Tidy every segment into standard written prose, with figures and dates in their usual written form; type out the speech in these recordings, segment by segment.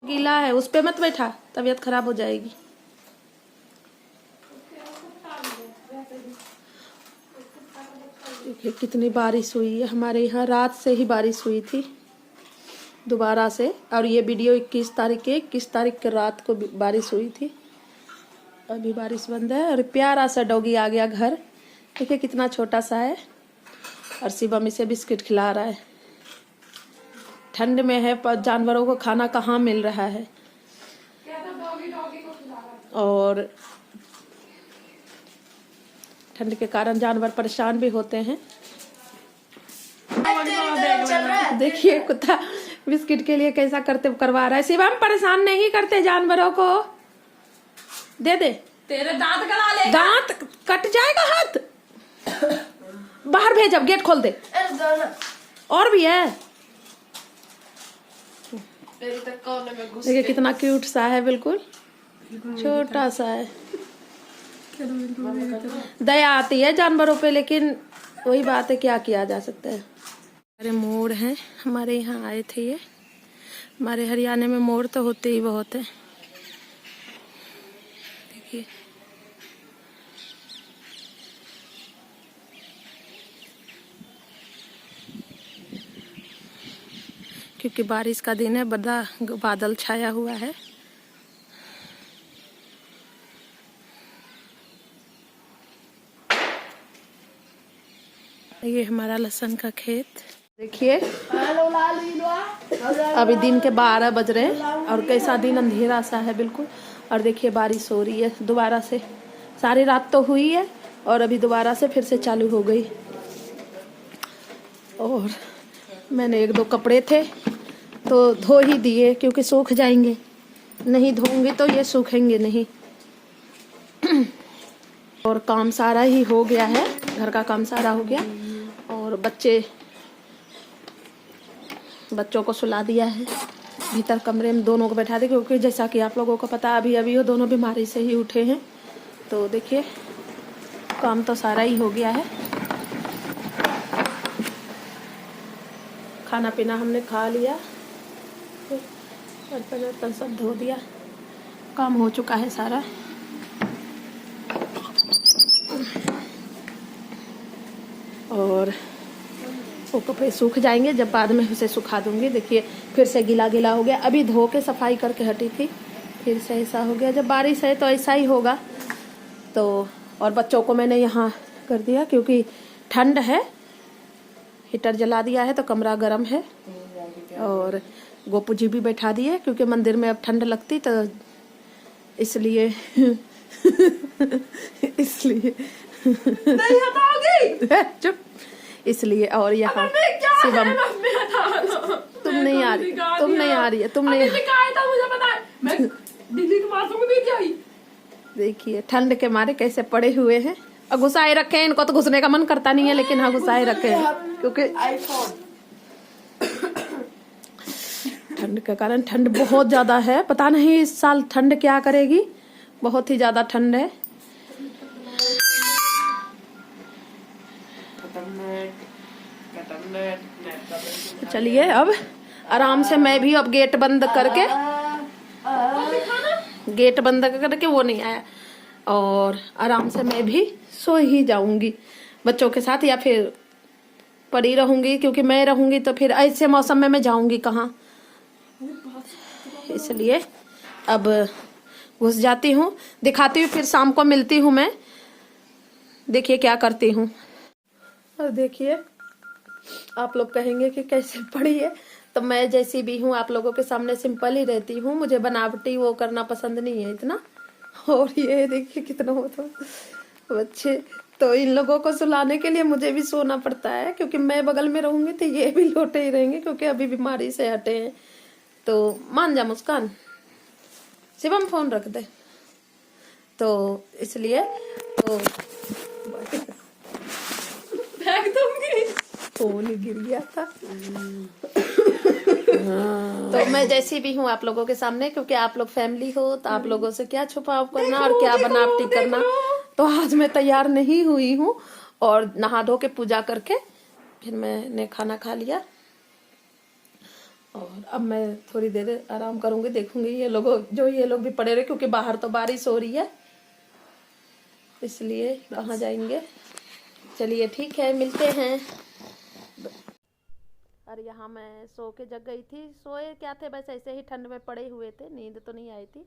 गीला है, उस पे मत बैठा, तबीयत खराब हो जाएगी। देखिए कितनी बारिश हुई है हमारे यहाँ, रात से ही बारिश हुई थी दोबारा से। और ये वीडियो 21 तारीख के रात को बारिश हुई थी। अभी बारिश बंद है और प्यारा सा डॉगी आ गया घर। देखिए कितना छोटा सा है और शिवम इसे बिस्किट खिला रहा है। ठंड में है पर जानवरों को खाना कहाँ मिल रहा है। और ठंड के कारण जानवर परेशान भी होते हैं। देखिए कुत्ता बिस्किट के लिए कैसा करवा रहा है। शिवम परेशान नहीं करते जानवरों को, दे दे। तेरे दांत गला ले, दांत कट जाएगा हाथ। बाहर भेज, अब गेट खोल दे। और भी है, देखिए कितना क्यूट सा है, बिल्कुल छोटा सा है। दया आती है जानवरों पे, लेकिन वही बात है क्या किया जा सकता है। अरे मोर हैं हमारे यहाँ आए थे ये। हमारे हरियाणा में मोर तो होते ही बहुत है। देखिए क्योंकि बारिश का दिन है, बादल छाया हुआ है। ये हमारा लहसुन का खेत। देखिए अभी दिन के 12 बज रहे हैं और कैसा दिन अंधेरा सा है बिल्कुल। और देखिए बारिश हो रही है दोबारा से। सारी रात तो हुई है और अभी दोबारा से फिर से चालू हो गई। और मैंने 1-2 कपड़े थे तो धो ही दिए क्योंकि सूख जाएंगे, नहीं धोऊंगी तो ये सूखेंगे नहीं। और काम सारा ही हो गया है, घर का काम सारा हो गया। और बच्चों को सुला दिया है, भीतर कमरे में दोनों को बैठा दिया क्योंकि जैसा कि आप लोगों को पता अभी वो दोनों बीमारी से ही उठे हैं। तो देखिए काम तो सारा ही हो गया है। खाना पीना हमने खा लिया, बर्तन सब धो दिया, काम हो चुका है सारा। और वो कपड़े सूख जाएंगे जब बाद में उसे सुखा दूंगी। देखिए फिर से गीला गीला हो गया, अभी धो के सफाई करके हटी थी, फिर से ऐसा हो गया। जब बारिश है तो ऐसा ही होगा। तो और बच्चों को मैंने यहाँ कर दिया क्योंकि ठंड है, हीटर जला दिया है तो कमरा गर्म है। और गोपू जी भी बैठा दिए क्योंकि मंदिर में अब ठंड लगती तो इसलिए नहीं हटाओगी चुप, इसलिए। और यहाँ शिवम तुम नहीं आ रही, तुम नहीं आ रही है, तुम नहीं। मुझे पता है, मैं दिल्ली के मासूम नहीं जाई। देखिए ठंड के मारे कैसे पड़े हुए हैं और घुसाए रखे हैं। इनको तो घुसने का मन करता नहीं है लेकिन हाँ घुसाए रखे हैं क्योंकि ठंड के कारण। ठंड बहुत ज्यादा है, पता नहीं इस साल ठंड क्या करेगी, बहुत ही ज्यादा ठंड है। चलिए अब आराम से मैं भी अब गेट बंद करके वो नहीं आया और आराम से मैं भी सो ही जाऊंगी बच्चों के साथ, या फिर पड़ी रहूंगी क्योंकि मैं रहूंगी तो फिर ऐसे मौसम में मैं जाऊंगी कहाँ। इसलिए अब घुस जाती हूँ, दिखाती हूँ, फिर शाम को मिलती हूँ मैं। देखिए क्या करती हूँ। और देखिए आप लोग कहेंगे कि कैसे पड़ी है, तो मैं जैसी भी हूँ आप लोगों के सामने सिंपल ही रहती हूँ। मुझे बनावटी वो करना पसंद नहीं है इतना। और ये देखिए कितना हो तो बच्चे, तो इन लोगों को सुलाने के लिए मुझे भी सोना पड़ता है क्योंकि मैं बगल में रहूंगी तो ये भी लोटे ही रहेंगे क्योंकि अभी बीमारी से हटे हैं। तो मान जा मुस्कान, शिवम फोन रख दे। तो इसलिए तो फेंक दूंगी, फोन गिर गया था। तो मैं जैसी भी हूँ आप लोगों के सामने क्योंकि आप लोग फैमिली हो तो आप लोगों से क्या छुपाव करना और क्या बनावटी करना। तो आज मैं तैयार नहीं हुई हूँ और नहा धो के पूजा करके फिर मैंने खाना खा लिया और अब मैं थोड़ी देर आराम करूंगी, देखूंगी ये लोग भी पड़े रहे, क्योंकि बाहर तो बारिश हो रही है, इसलिए कहाँ जाएंगे। चलिए ठीक है, मिलते हैं। अरे यहाँ मैं सो के जग गई थी, सोए क्या थे, बस ऐसे ही ठंड में पड़े हुए थे, नींद तो नहीं आई थी।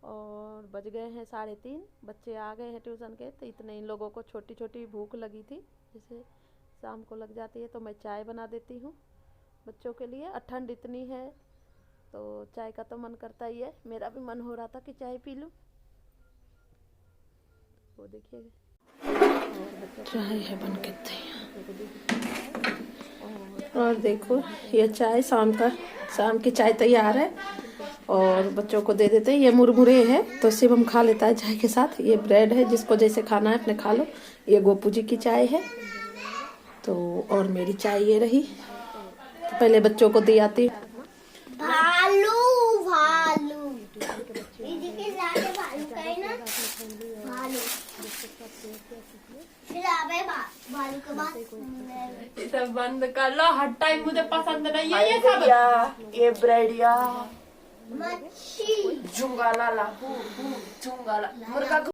और बज गए हैं 3:30, बच्चे आ गए हैं ट्यूशन के, तो इतने इन लोगों को छोटी छोटी भूख लगी थी, जैसे शाम को लग जाती है, तो मैं चाय बना देती हूँ बच्चों के लिए। और ठंड इतनी है तो चाय का तो मन करता ही है, मेरा भी मन हो रहा था कि चाय पी लूँ। वो देखिएगा चाय है बन के तैयार। और देखो ये चाय शाम की चाय तैयार है, और बच्चों को दे देते हैं। ये मुरमुरे है तो शिवम खा लेता है चाय के साथ, ये ब्रेड है, जिसको जैसे खाना है अपने खा लो। ये गोपू जी की चाय है, तो और मेरी चाय ये रही, तो पहले बच्चों को दी आती। भालू भालू इसके साथ भालू का है ना, भालू फिर आवे भालू के बाद इसे बंद कर लो, हर टाइम मुझे पसंद नहीं है ये सब। ये ब्रेडिया मच्छी झुंगाला ला झुंगाला मुर्गा